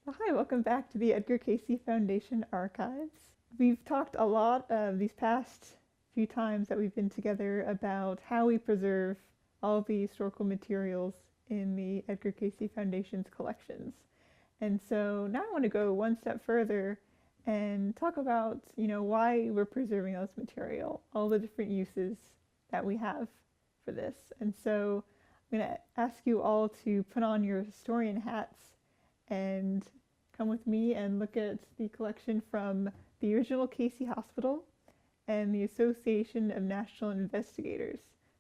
Hi, welcome back to the Edgar Cayce Foundation Archives. We've talked a lot these past few times that we've been together about how we preserve all the historical materials in the Edgar Cayce Foundation's collections. And so now I want to go one step further and talk about, why we're preserving this material, all the different uses that we have for this. And so I'm going to ask you all to put on your historian hats and come with me and look at the collection from the original Cayce Hospital and the Association of National Investigators.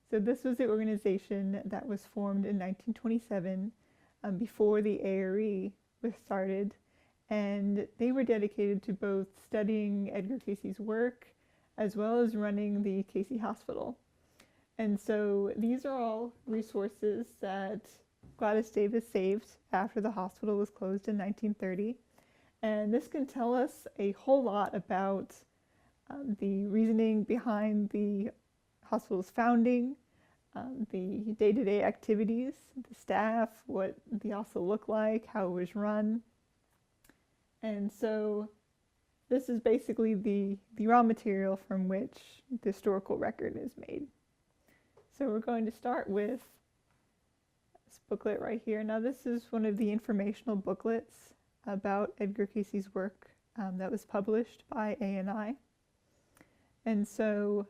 So this was the organization that was formed in 1927 before the A.R.E. was started, and they were dedicated to both studying Edgar Cayce's work as well as running the Cayce Hospital. And so these are all resources that Gladys Davis saved after the hospital was closed in 1930. And this can tell us a whole lot about the reasoning behind the hospital's founding, the day-to-day activities, the staff, what the hospital looked like, how it was run. And so this is basically the raw material from which the historical record is made. So we're going to start with this booklet right here. Now this is one of the informational booklets about Edgar Cayce's work that was published by A&I. And so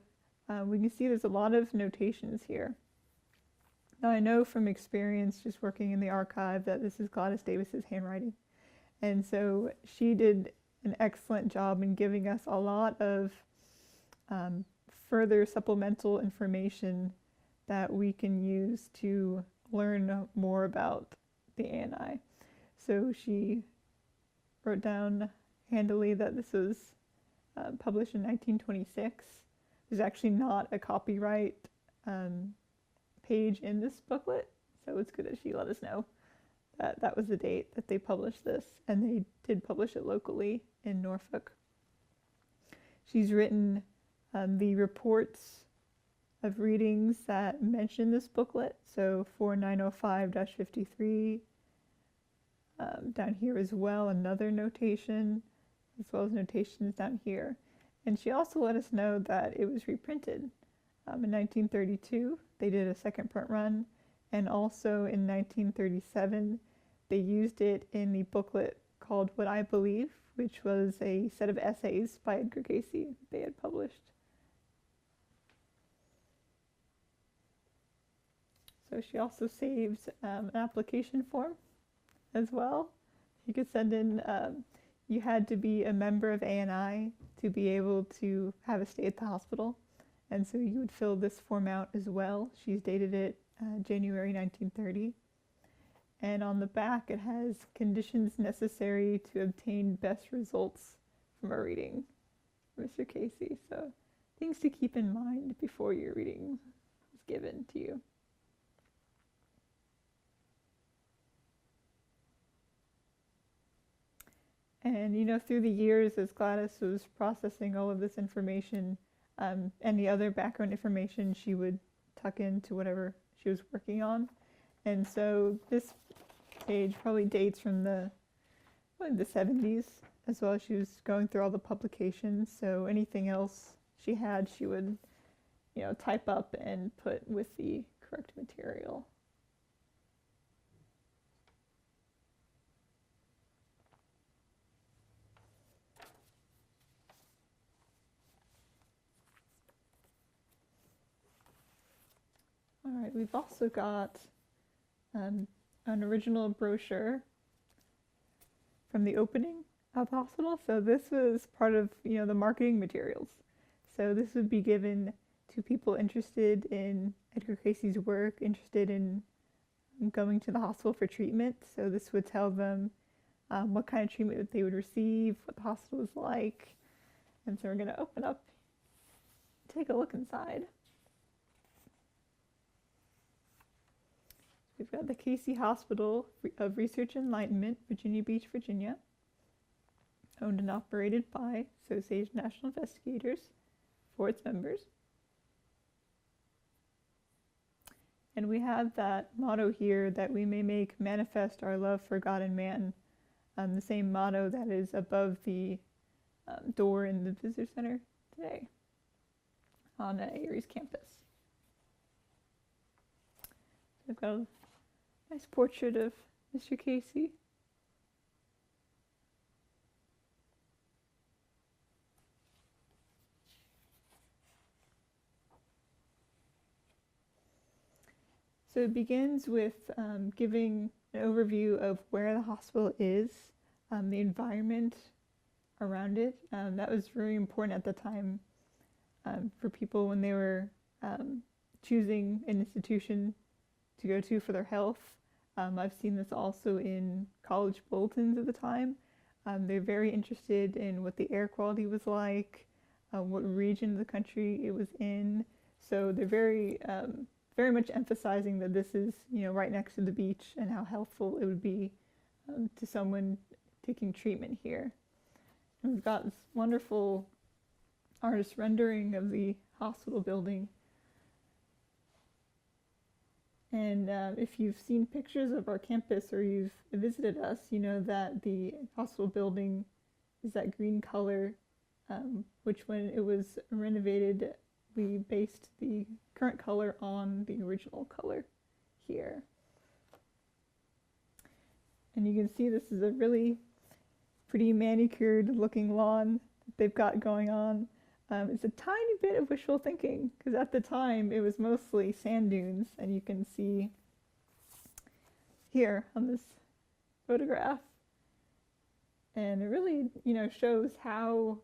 we can see there's a lot of notations here. Now I know from experience just working in the archive that this is Gladys Davis's handwriting. And so she did an excellent job in giving us a lot of further supplemental information that we can use to learn more about the A&I. So she wrote down handily that this was published in 1926. There's actually not a copyright page in this booklet, so it's good that she let us know that that was the date that they published this, and they did publish it locally in Norfolk. She's written the reports of readings that mention this booklet, so 4905-53, down here as well, another notation, as well as notations down here. And she also let us know that it was reprinted in 1932. They did a second print run, and also in 1937 they used it in the booklet called What I Believe, which was a set of essays by Edgar Cayce they had published. So she also saved an application form as well. You could send in, you had to be a member of A&I to be able to have a stay at the hospital. And so you would fill this form out as well. She's dated it January 1930. And on the back it has conditions necessary to obtain best results from a reading, Mr. Cayce. So things to keep in mind before your reading is given to you. And through the years, as Gladys was processing all of this information, any other background information she would tuck into whatever she was working on. And so this page probably dates from the 70s, as well as she was going through all the publications. So anything else she had, she would, type up and put with the correct material. All right, we've also got an original brochure from the opening of the hospital. So this was part of, the marketing materials. So this would be given to people interested in Edgar Cayce's work, interested in going to the hospital for treatment. So this would tell them what kind of treatment they would receive, what the hospital was like. And so we're going to open up, take a look inside. We've got the Cayce Hospital of Research and Enlightenment, Virginia Beach, Virginia, owned and operated by Association of National Investigators for its members. And we have that motto here that we may make manifest our love for God and man the same motto that is above the door in the visitor center today on A.R.E.'s campus. I've got a nice portrait of Mr. Cayce. So it begins with giving an overview of where the hospital is, the environment around it. That was really important at the time for people when they were choosing an institution to go to for their health. I've seen this also in college bulletins at the time. They're very interested in what the air quality was like, what region of the country it was in. So they're very much emphasizing that this is, right next to the beach and how helpful it would be to someone taking treatment here. And we've got this wonderful artist rendering of the hospital building. And if you've seen pictures of our campus or you've visited us, you know that the hospital building is that green color, which when it was renovated, we based the current color on the original color here. And you can see this is a really pretty manicured looking lawn that they've got going on. It's a tiny bit of wishful thinking, because at the time it was mostly sand dunes, and you can see here on this photograph. And it really, shows how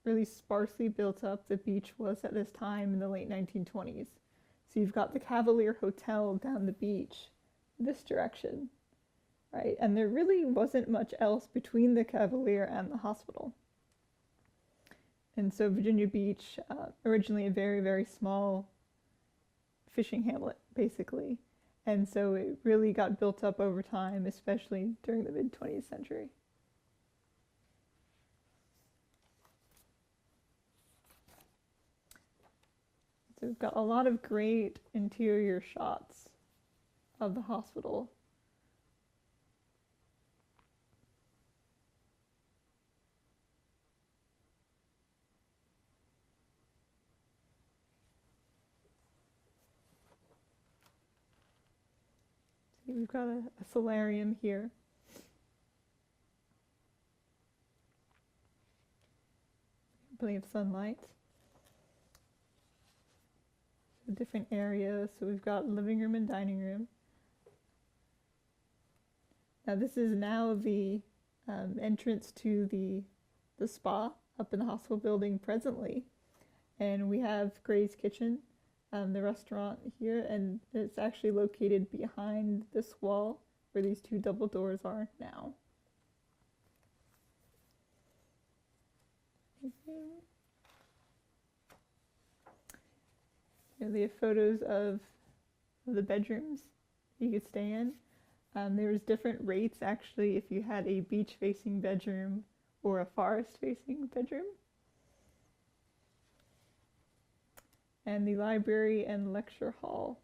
really sparsely built up the beach was at this time in the late 1920s. So you've got the Cavalier Hotel down the beach this direction, right? And there really wasn't much else between the Cavalier and the hospital. And so Virginia Beach, originally a very, very small fishing hamlet, basically. And so it really got built up over time, especially during the mid-20th century. So we've got a lot of great interior shots of the hospital. We've got a solarium here. Plenty of sunlight. So different areas. So we've got living room and dining room. Now this is now the entrance to the spa up in the hospital building presently. And we have Gray's Kitchen, the restaurant here, and it's actually located behind this wall where these two double doors are now. Here they have photos of the bedrooms you could stay in. There was different rates actually if you had a beach-facing bedroom or a forest-facing bedroom. And the library and lecture hall.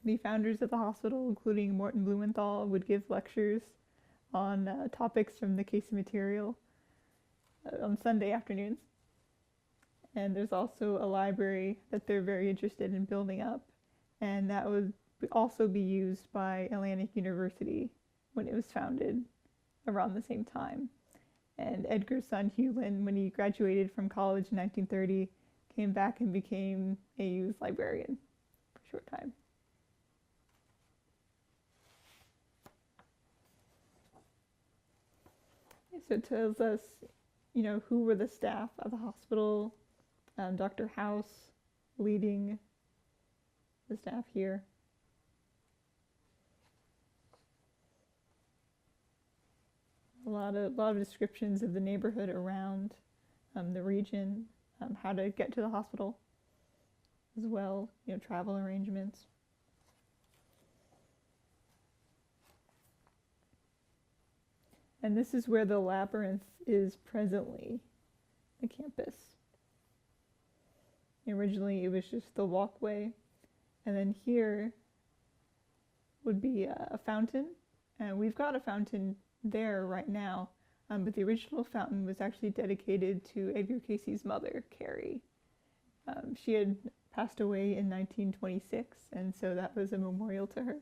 The founders of the hospital, including Morton Blumenthal, would give lectures on topics from the Cayce material on Sunday afternoons. And there's also a library that they're very interested in building up, and that would also be used by Atlantic University when it was founded around the same time. And Edgar's son, Hewlin, when he graduated from college in 1930, came back and became AU's librarian for a short time. So it tells us, who were the staff of the hospital. Dr. House leading the staff here. A lot of descriptions of the neighborhood around the region, how to get to the hospital as well, travel arrangements. And this is where the labyrinth is presently, the campus. Originally it was just the walkway, and then here would be a fountain We've got a fountain there right now, but the original fountain was actually dedicated to Edgar Cayce's mother, A.R.E. She had passed away in 1926, and so that was a memorial to her.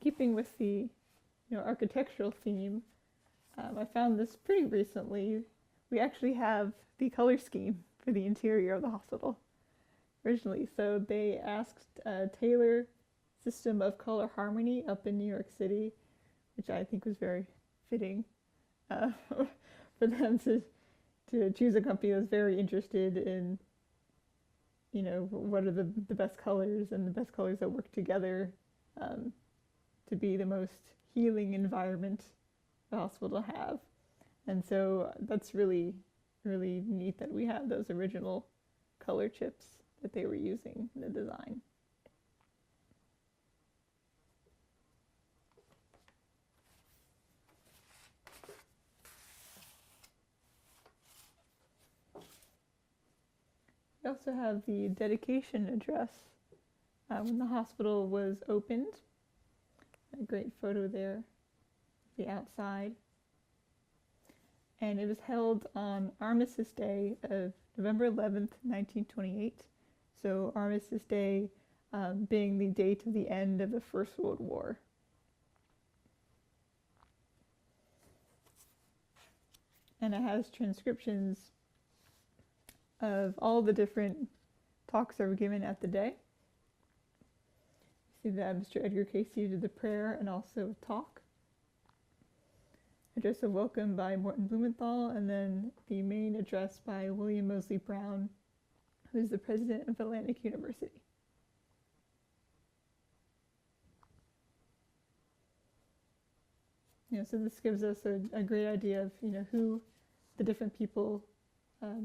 Keeping with the architectural theme, I found this pretty recently. We actually have the color scheme for the interior of the hospital originally. So they asked Taylor System of Color Harmony up in New York City, which I think was very fitting for them to choose a company that was very interested in, what are the best colors and the best colors that work together to be the most healing environment the hospital have. And so that's really, really neat that we have those original color chips that they were using in the design. We also have the dedication address when the hospital was opened. A great photo there, the outside. And it was held on Armistice Day of November 11th, 1928. So Armistice Day being the date of the end of the First World War. And it has transcriptions of all the different talks that were given at the day. You see that Mr. Edgar Cayce did the prayer and also a talk. Address of welcome by Morton Blumenthal, and then the main address by William Moseley Brown, who is the president of Atlantic University. So this gives us a great idea of who the different people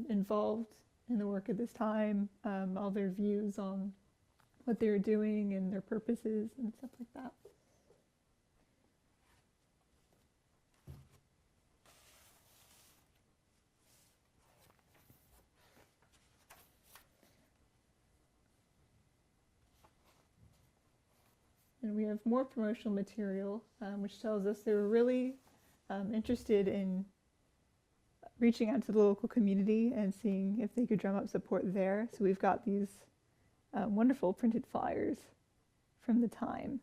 involved in the work at this time, all their views on what they were doing and their purposes and stuff like that. And we have more promotional material, which tells us they were really interested in reaching out to the local community and seeing if they could drum up support there. So we've got these wonderful printed flyers from the time.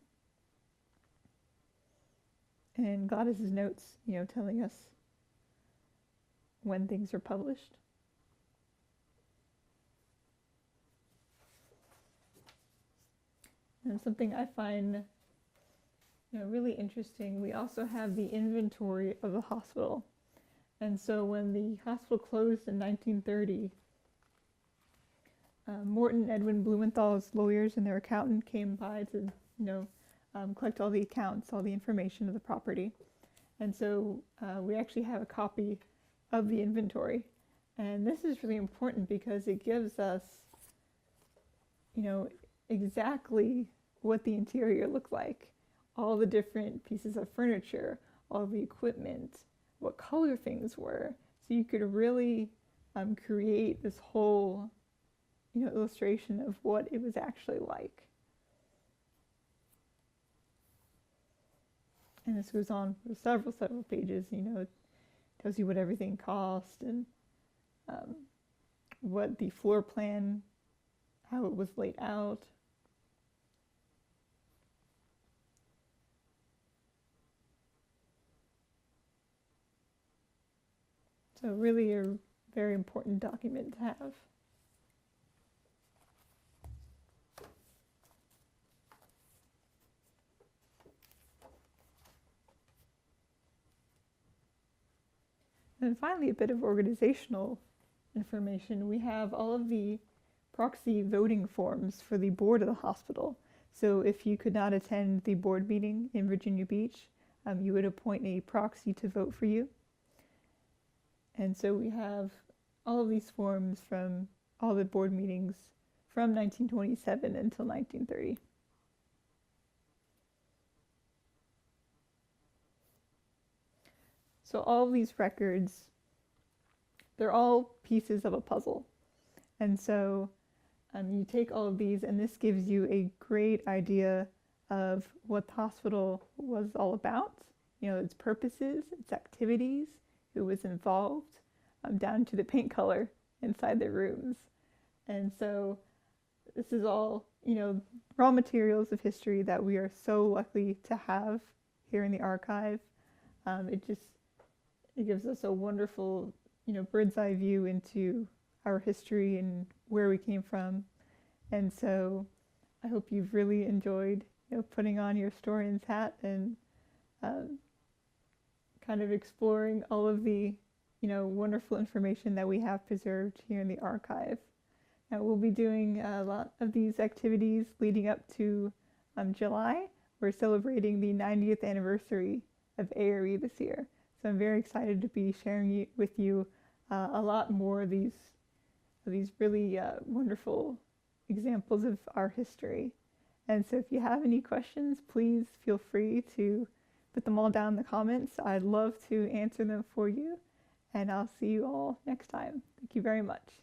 And Gladys's notes, telling us when things are published. And something I find really interesting, we also have the inventory of the hospital. And so when the hospital closed in 1930, Morton Edwin Blumenthal's lawyers and their accountant came by to, collect all the accounts, all the information of the property. And so we actually have a copy of the inventory. And this is really important because it gives us, exactly what the interior looked like, all the different pieces of furniture, all the equipment, what color things were. So you could really create this whole illustration of what it was actually like. And this goes on for several pages. It tells you what everything cost and what the floor plan, how it was laid out. So really a very important document to have. And finally, a bit of organizational information. We have all of the proxy voting forms for the board of the hospital. So if you could not attend the board meeting in Virginia Beach, you would appoint a proxy to vote for you. And so we have all of these forms from all the board meetings from 1927 until 1930. So all of these records, they're all pieces of a puzzle. And so you take all of these, and this gives you a great idea of what the hospital was all about, its purposes, its activities, who was involved, down to the paint color inside the rooms. And so this is all, raw materials of history that we are so lucky to have here in the archive. It gives us a wonderful, bird's eye view into our history and where we came from. And so I hope you've really enjoyed, putting on your historian's hat and kind of exploring all of the, wonderful information that we have preserved here in the archive. Now we'll be doing a lot of these activities leading up to July. We're celebrating the 90th anniversary of A.R.E. this year. So I'm very excited to be sharing with you a lot more of these really wonderful examples of our history. And so if you have any questions, please feel free to put them all down in the comments. I'd love to answer them for you. And I'll see you all next time. Thank you very much.